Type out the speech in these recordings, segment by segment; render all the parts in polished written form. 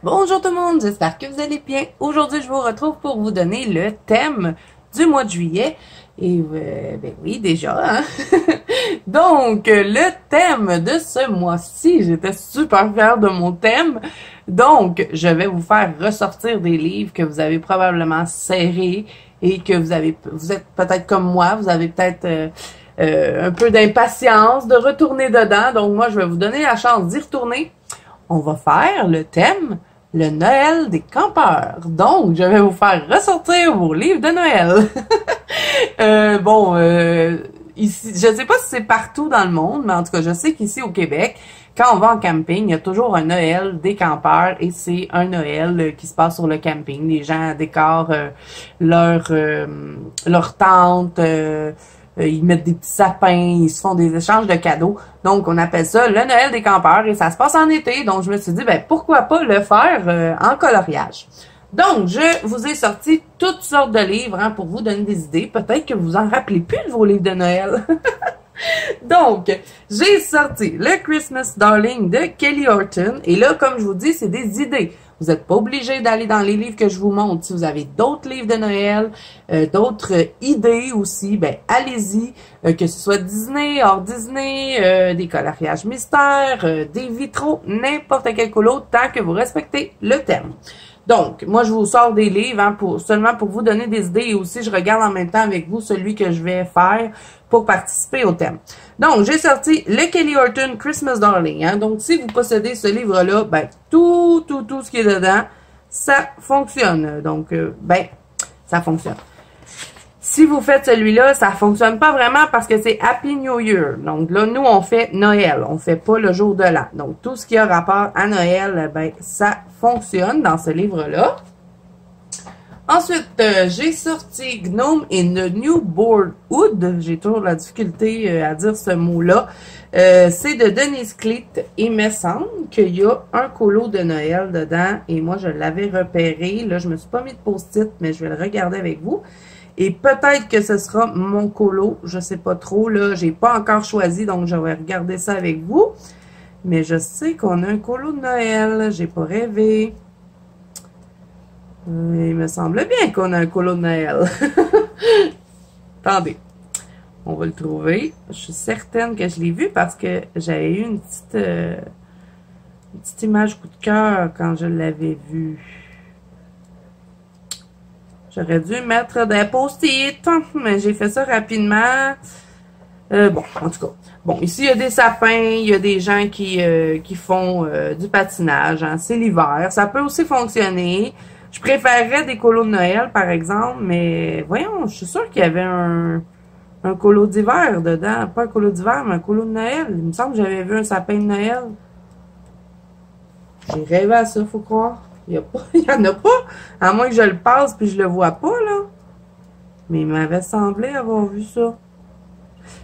Bonjour tout le monde, j'espère que vous allez bien. Aujourd'hui, je vous retrouve pour vous donner le thème du mois de juillet. Et ben oui, déjà, hein? Donc, le thème de ce mois-ci, j'étais super fière de mon thème. Donc, je vais vous faire ressortir des livres que vous avez probablement serrés et que vous êtes peut-être comme moi, vous avez peut-être un peu d'impatience de retourner dedans. Donc, moi, je vais vous donner la chance d'y retourner. On va faire le thème, le Noël des campeurs. Donc, je vais vous faire ressortir vos livres de Noël. Ici, je sais pas si c'est partout dans le monde, mais en tout cas, je sais qu'ici au Québec, quand on va en camping, il y a toujours un Noël des campeurs et c'est un Noël qui se passe sur le camping. Les gens décorent leur tente, ils mettent des petits sapins, ils se font des échanges de cadeaux. Donc, on appelle ça le Noël des campeurs et ça se passe en été. Donc, je me suis dit, ben pourquoi pas le faire en coloriage. Donc, je vous ai sorti toutes sortes de livres pour vous donner des idées. Peut-être que vous en rappelez plus de vos livres de Noël. Donc, j'ai sorti le Christmas Darling de Kelly Horton. Et là, comme je vous dis, c'est des idées. Vous n'êtes pas obligé d'aller dans les livres que je vous montre. Si vous avez d'autres livres de Noël, d'autres idées aussi, ben allez-y. Que ce soit Disney, hors Disney, des coloriages mystères, des vitraux, n'importe quel colo, tant que vous respectez le thème. Donc, moi, je vous sors des livres seulement pour vous donner des idées et aussi, je regarde en même temps avec vous celui que je vais faire pour participer au thème. Donc, j'ai sorti le Kelly Horton Christmas Darling. Donc, si vous possédez ce livre-là, ben, tout ce qui est dedans, ça fonctionne. Donc, ça fonctionne. Si vous faites celui-là, ça fonctionne pas vraiment parce que c'est Happy New Year. Donc là, nous, on fait Noël. On fait pas le jour de l'an. Donc, tout ce qui a rapport à Noël, ben, ça fonctionne dans ce livre-là. Ensuite, j'ai sorti Gnome in the New Boardwood. J'ai toujours la difficulté à dire ce mot-là. C'est de Denise Cleet et il me semble qu'il y a un colo de Noël dedans. Et moi, je l'avais repéré. Là, je me suis pas mis de post-it, mais je vais le regarder avec vous. Et peut-être que ce sera mon colo, je sais pas trop, là, j'ai pas encore choisi, donc je vais regarder ça avec vous. Mais je sais qu'on a un colo de Noël, j'ai pas rêvé. Il me semble bien qu'on a un colo de Noël. Attendez, on va le trouver. Je suis certaine que je l'ai vu parce que j'avais eu une petite image coup de cœur quand je l'avais vu. J'aurais dû mettre des post-it, mais j'ai fait ça rapidement. Bon, en tout cas. Bon, ici, il y a des sapins, il y a des gens qui font du patinage. C'est l'hiver. Ça peut aussi fonctionner. Je préférerais des colos de Noël, par exemple, mais voyons, je suis sûre qu'il y avait un colo d'hiver dedans. Pas un colo d'hiver, mais un colo de Noël. Il me semble que j'avais vu un sapin de Noël. J'ai rêvé à ça, faut croire. Il y en a pas. À moins que je le passe puis je le vois pas, là. Mais il m'avait semblé avoir vu ça.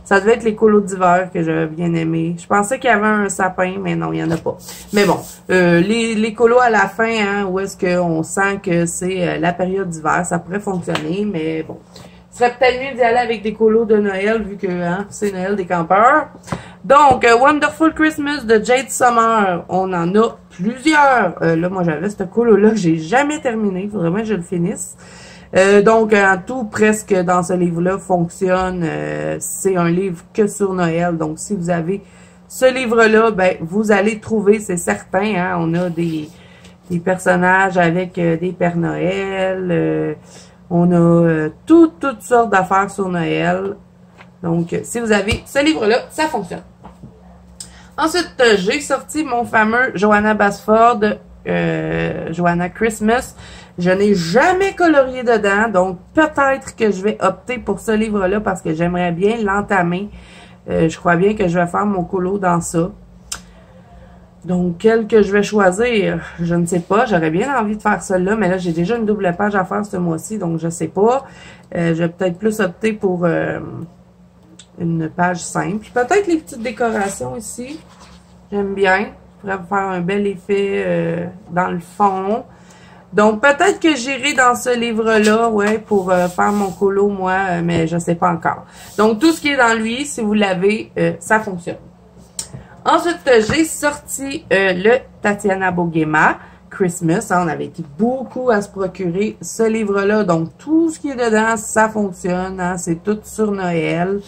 Ça devait être les colos d'hiver que j'avais bien aimé. Je pensais qu'il y avait un sapin, mais non, il n'y en a pas. Mais bon, les colos à la fin, où est-ce qu'on sent que c'est la période d'hiver, ça pourrait fonctionner, mais bon. Ce serait peut-être mieux d'y aller avec des colos de Noël, vu que c'est Noël des campeurs. Donc, Wonderful Christmas de Jade Summer. On en a plusieurs. Là, moi, j'avais ce colo-là que j'ai jamais terminé. Il faudrait bien que je le finisse. Donc, en tout, presque dans ce livre-là, fonctionne. C'est un livre que sur Noël. Donc, si vous avez ce livre-là, ben, vous allez trouver, c'est certain. On a des personnages avec des Pères Noël. On a toutes sortes d'affaires sur Noël. Donc, si vous avez ce livre-là, ça fonctionne. Ensuite, j'ai sorti mon fameux Johanna Basford, Johanna Christmas. Je n'ai jamais colorié dedans, donc peut-être que je vais opter pour ce livre-là parce que j'aimerais bien l'entamer. Je crois bien que je vais faire mon colo dans ça. Donc, quel que je vais choisir, je ne sais pas. J'aurais bien envie de faire celle-là, mais là, j'ai déjà une double page à faire ce mois-ci, donc je sais pas. Je vais peut-être plus opter pour une page simple. Peut-être les petites décorations ici. J'aime bien. Je pourrais faire un bel effet dans le fond. Donc, peut-être que j'irai dans ce livre-là, ouais, pour faire mon colo, moi, mais je sais pas encore. Donc, tout ce qui est dans lui, si vous l'avez, ça fonctionne. Ensuite, j'ai sorti le Tatiana Bogema, Christmas. Hein, on avait été beaucoup à se procurer ce livre-là. Donc, tout ce qui est dedans, ça fonctionne. Hein, c'est tout sur Noël.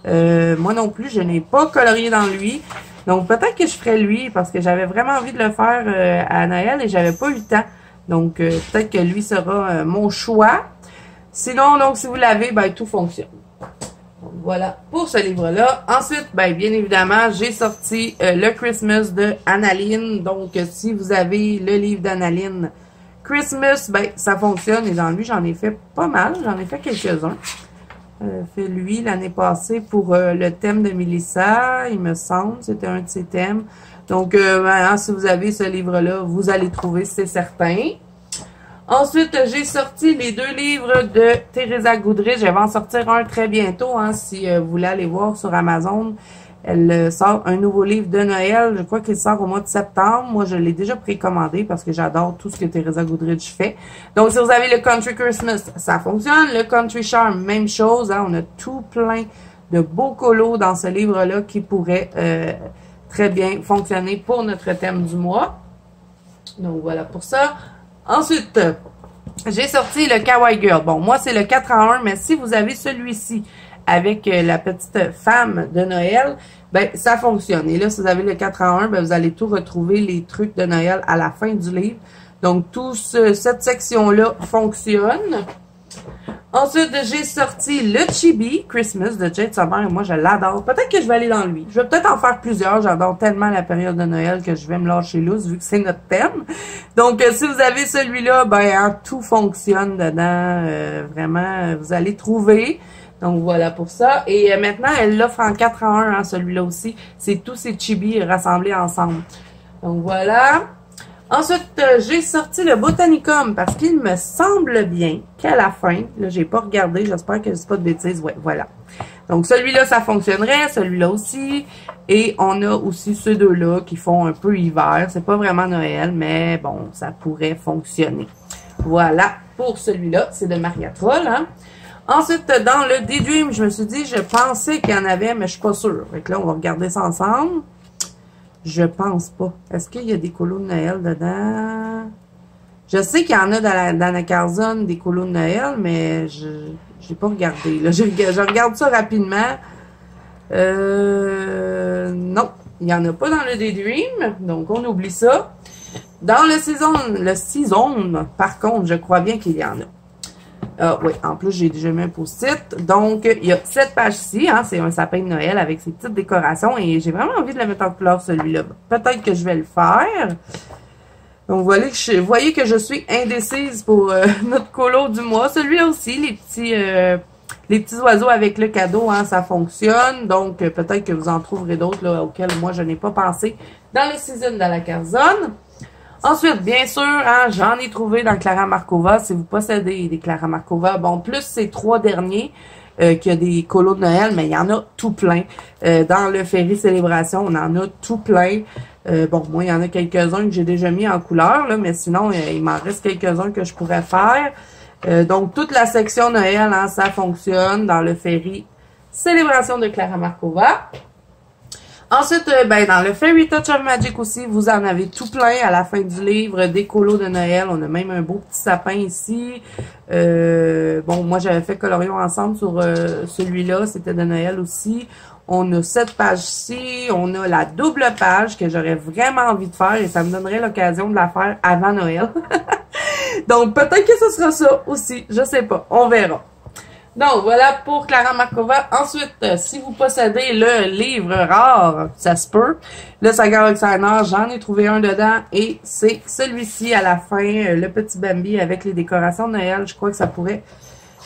Moi non plus, je n'ai pas colorié dans lui. Donc, peut-être que je ferai lui parce que j'avais vraiment envie de le faire à Noël et j'avais pas eu le temps. Donc, peut-être que lui sera mon choix. Sinon, donc, si vous l'avez, ben, tout fonctionne. Donc, voilà pour ce livre-là. Ensuite, ben, bien évidemment, j'ai sorti le Christmas de Annaline. Donc, si vous avez le livre d'Annaline Christmas, ben, ça fonctionne. Et dans lui, j'en ai fait pas mal. J'en ai fait quelques-uns. Fait lui l'année passée pour le thème de Mélissa, il me semble. C'était un de ses thèmes. Donc, ben, si vous avez ce livre-là, vous allez trouver, c'est certain. Ensuite, j'ai sorti les 2 livres de Teresa Goodrich. Je vais en sortir un très bientôt, hein, si vous voulez aller voir sur Amazon. Elle sort un nouveau livre de Noël. Je crois qu'il sort au mois de septembre. Moi, je l'ai déjà précommandé parce que j'adore tout ce que Teresa Goodrich fait. Donc, si vous avez le Country Christmas, ça fonctionne. Le Country Charm, même chose. Hein, on a tout plein de beaux colos dans ce livre-là qui pourraient très bien fonctionner pour notre thème du mois. Donc, voilà pour ça. Ensuite, j'ai sorti le Kawaii Girl. Bon, moi, c'est le 4 en 1, mais si vous avez celui-ci avec la petite femme de Noël, ben ça fonctionne. Et là, si vous avez le 4 en 1, ben vous allez tout retrouver les trucs de Noël à la fin du livre. Donc, cette section-là fonctionne. Ensuite, j'ai sorti le Chibi Christmas de Jade Summer. Et moi, je l'adore. Peut-être que je vais aller dans lui. Je vais peut-être en faire plusieurs. J'adore tellement la période de Noël que je vais me lâcher loose vu que c'est notre thème. Donc, si vous avez celui-là, ben, hein, tout fonctionne dedans. Vraiment, vous allez trouver. Donc, voilà pour ça. Et maintenant, elle l'offre en 4 en 1, hein, celui-là aussi. C'est tous ces chibis rassemblés ensemble. Donc, voilà. Ensuite, j'ai sorti le Botanicum parce qu'il me semble bien qu'à la fin, là, j'ai pas regardé, j'espère que je dis pas de bêtises. Ouais, voilà. Donc, celui-là, ça fonctionnerait, celui-là aussi. Et on a aussi ceux deux-là qui font un peu hiver. C'est pas vraiment Noël, mais bon, ça pourrait fonctionner. Voilà pour celui-là. C'est de Maria Troll, hein. Ensuite, dans le Daydream, je me suis dit, je pensais qu'il y en avait, mais je suis pas sûre. Fait que là, on va regarder ça ensemble. Je pense pas. Est-ce qu'il y a des colos de Noël dedans? Je sais qu'il y en a dans la Carzone des colos de Noël, mais je n'ai pas regardé. Là, je regarde ça rapidement. Non, il n'y en a pas dans le Daydream, donc on oublie ça. Dans le Season, par contre, je crois bien qu'il y en a. Ah oui, en plus, j'ai déjà mis un post-it. Donc, il y a 7 pages ici. Hein, c'est un sapin de Noël avec ses petites décorations. Et j'ai vraiment envie de le mettre en couleur, celui-là. Peut-être que je vais le faire. Donc, voyez que je suis indécise pour notre colo du mois. Celui-là aussi, les petits oiseaux avec le cadeau, hein, ça fonctionne. Donc, peut-être que vous en trouverez d'autres là auxquels moi, je n'ai pas pensé dans le season de la Carzone. Ensuite, bien sûr, hein, j'en ai trouvé dans Clara Markova. Si vous possédez des Clara Markova, bon, plus ces 3 derniers qu'il y a des colos de Noël, mais il y en a tout plein. Dans le Ferry Célébration, on en a tout plein. Bon, moi, il y en a quelques-uns que j'ai déjà mis en couleur, là, mais sinon, il m'en reste quelques-uns que je pourrais faire. Donc, toute la section Noël, hein, ça fonctionne dans le Ferry Célébration de Clara Markova. Ensuite, ben, dans le Fairy Touch of Magic aussi, vous en avez tout plein à la fin du livre, des colos de Noël. On a même un beau petit sapin ici. Bon, moi, j'avais fait Colorion ensemble sur celui-là. C'était de Noël aussi. On a 7 pages ici. On a la double page que j'aurais vraiment envie de faire et ça me donnerait l'occasion de la faire avant Noël. Donc, peut-être que ce sera ça aussi. Je sais pas. On verra. Donc, voilà pour Clara Markova. Ensuite, si vous possédez le livre rare, ça se peut, le Saga Roxana, j'en ai trouvé un dedans et c'est celui-ci à la fin, le petit Bambi avec les décorations de Noël. Je crois que ça pourrait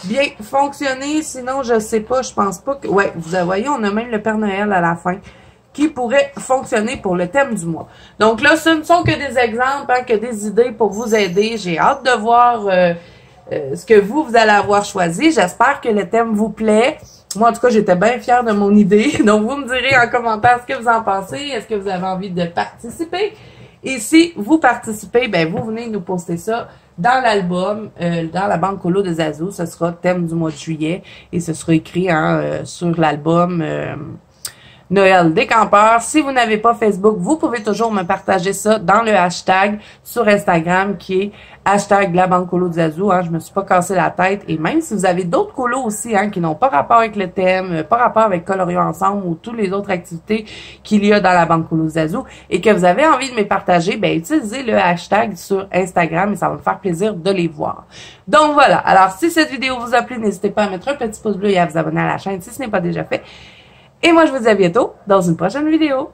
bien fonctionner. Sinon, je sais pas, je pense pas que... Ouais, vous voyez, on a même le Père Noël à la fin qui pourrait fonctionner pour le thème du mois. Donc là, ce ne sont que des exemples, hein, que des idées pour vous aider. J'ai hâte de voir... ce que vous allez avoir choisi. J'espère que le thème vous plaît. Moi, en tout cas, j'étais bien fière de mon idée. Donc, vous me direz en commentaire ce que vous en pensez. Est-ce que vous avez envie de participer? Et si vous participez, ben vous venez nous poster ça dans l'album, dans la banque colo de Zazu. Ce sera thème du mois de juillet et ce sera écrit hein, sur l'album Noël des campeurs. Si vous n'avez pas Facebook, vous pouvez toujours me partager ça dans le hashtag sur Instagram qui est hashtag la Banque Colo de Zazu. Hein, je me suis pas cassé la tête. Et même si vous avez d'autres colos aussi qui n'ont pas rapport avec le thème, pas rapport avec Colorions Ensemble ou toutes les autres activités qu'il y a dans la Banque Colo de Zazu et que vous avez envie de me partager, ben utilisez le hashtag sur Instagram et ça va me faire plaisir de les voir. Donc voilà. Alors si cette vidéo vous a plu, n'hésitez pas à mettre un petit pouce bleu et à vous abonner à la chaîne si ce n'est pas déjà fait. Et moi, je vous dis à bientôt dans une prochaine vidéo.